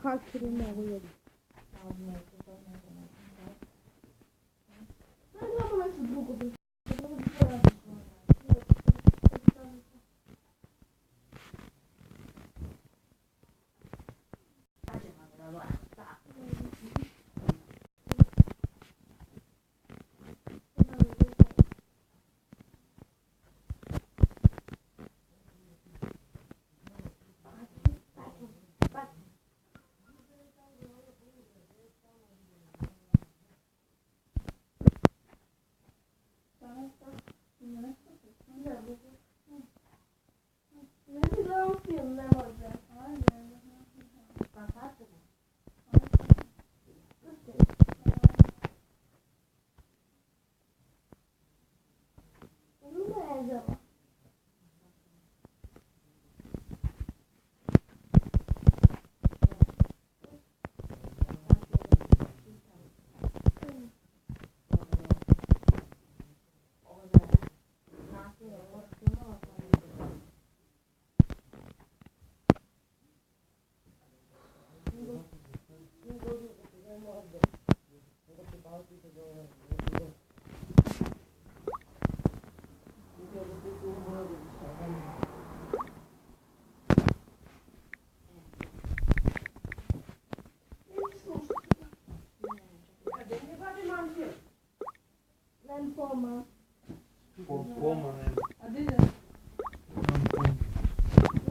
hakeri mogu jediti. Ne znamo nešto drugo. Poma. Poma, ne. A di je?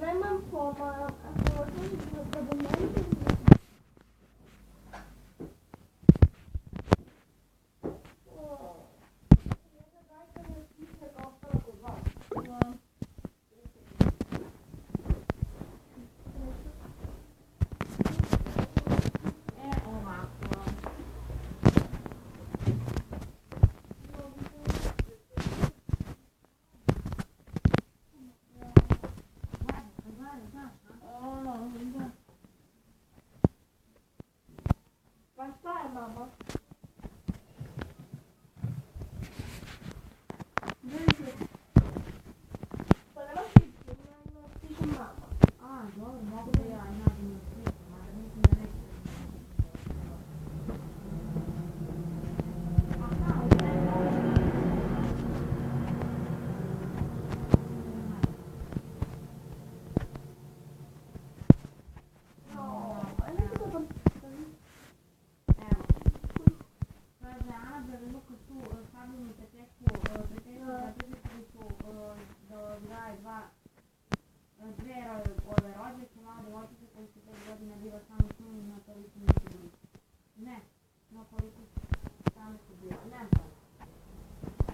Nemam poma, a hoćeš da bom najbolji? Pa šta je, mama? Pa nema šipke, nema stiže mama. A, dobro, mogu da ja nađem na sliku, mada mislim da neće.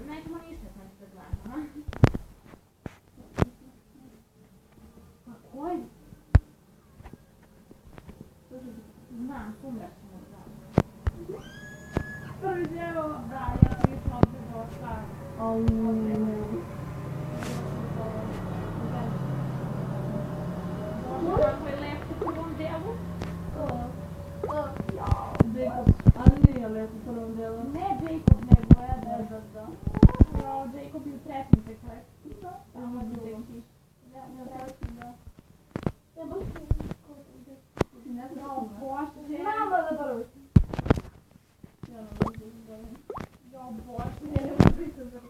Nećemo ništa sad da gledamo, a? Koji? Znam, sumraš ćemo da. Prvi djelo. Da, ja sam išla ovdje došla. Kako je lepo u prvom delu? Ali nije lepo u prvom djelu. Ne Jacob, nego Edward, da. No, Jacob je u trećem tek lepo. Tamo je detektiv. Ja baš Ne znam, Bože. Mama da prvi. Jo, Bože. Ne mogu biti za...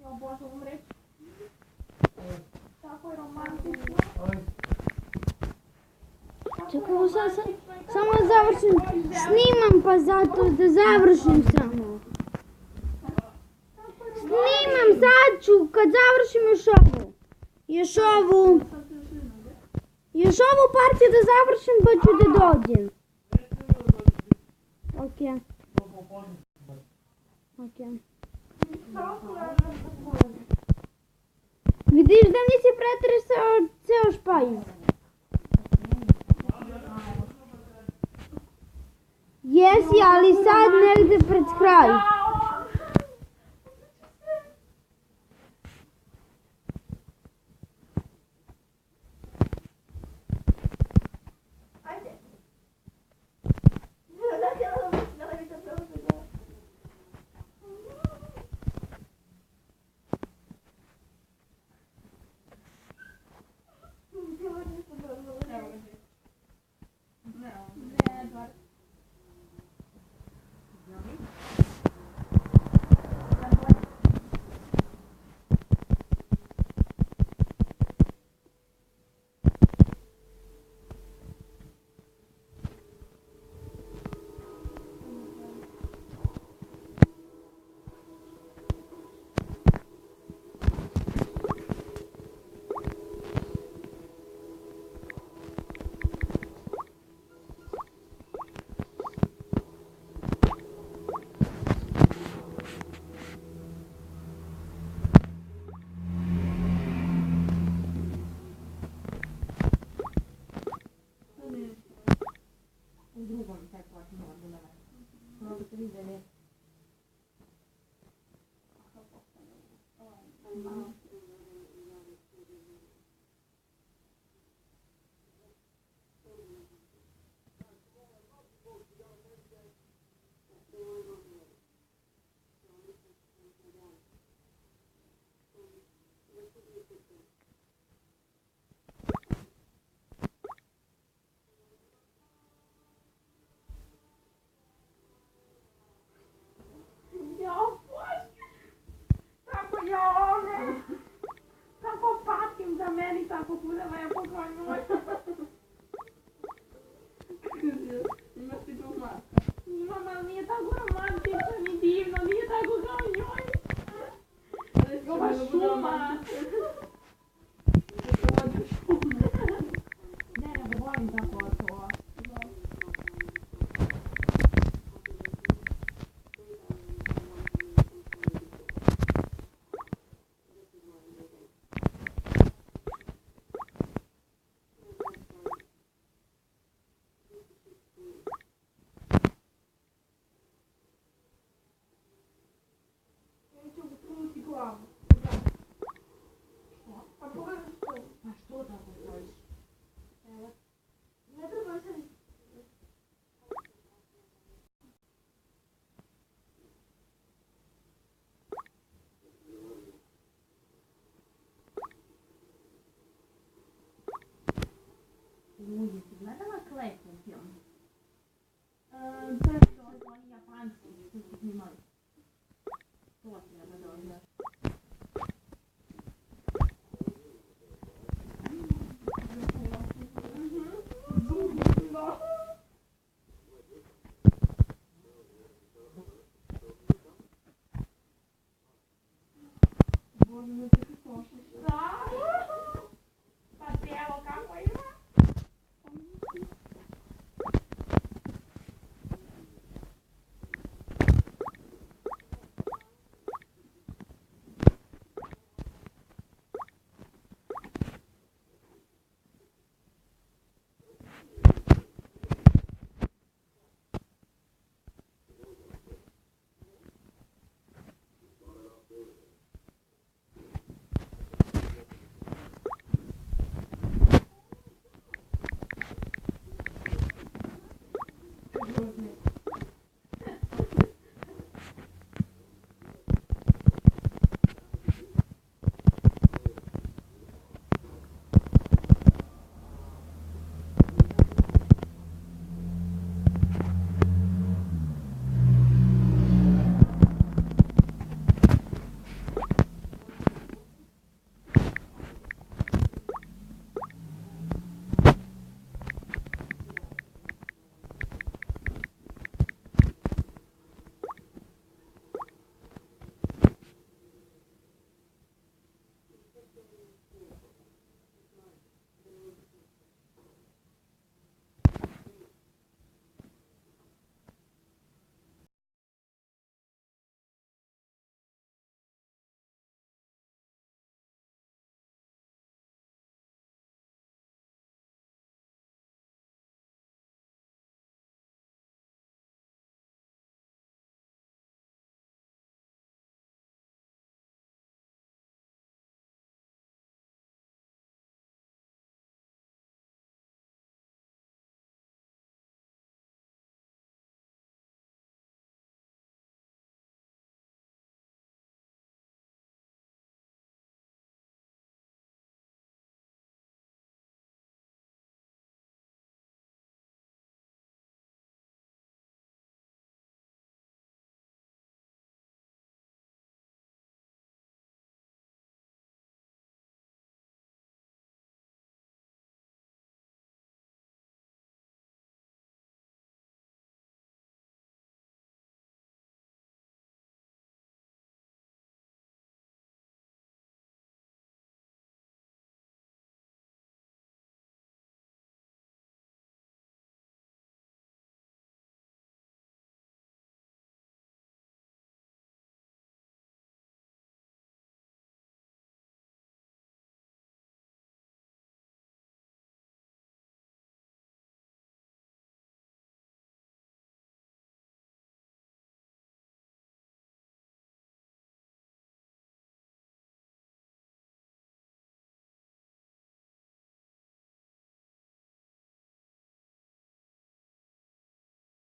Jo, Bože, umreću. Tako je romantično. Čekaj, samo da završim. Snimam pa zato da završim samo. Snimam, sad ću, kad završim još ovu partiju da završim pa ću da dođem. Ok. Vidiš da nisi pretresao ceo špajz. Jesi, ali sad negde pred kraj. Evo ga. Boga moj. Imaš ti tu maska. Imam, ali nije tako romantično ni divno, nije tako kao njoj. Ova šuma. Ne, ne volim tako to. Neću utrnuti glavu. Pa pogledaj što. Pa što tako stojiš? Evo. Ne treba se... Jesi gledala Klepu film? Da, To su oni japanski, što su snimali. To treba da odgledaš. Bože, ne ti slušaš. Da. Pa tijelo kako ima? Bože.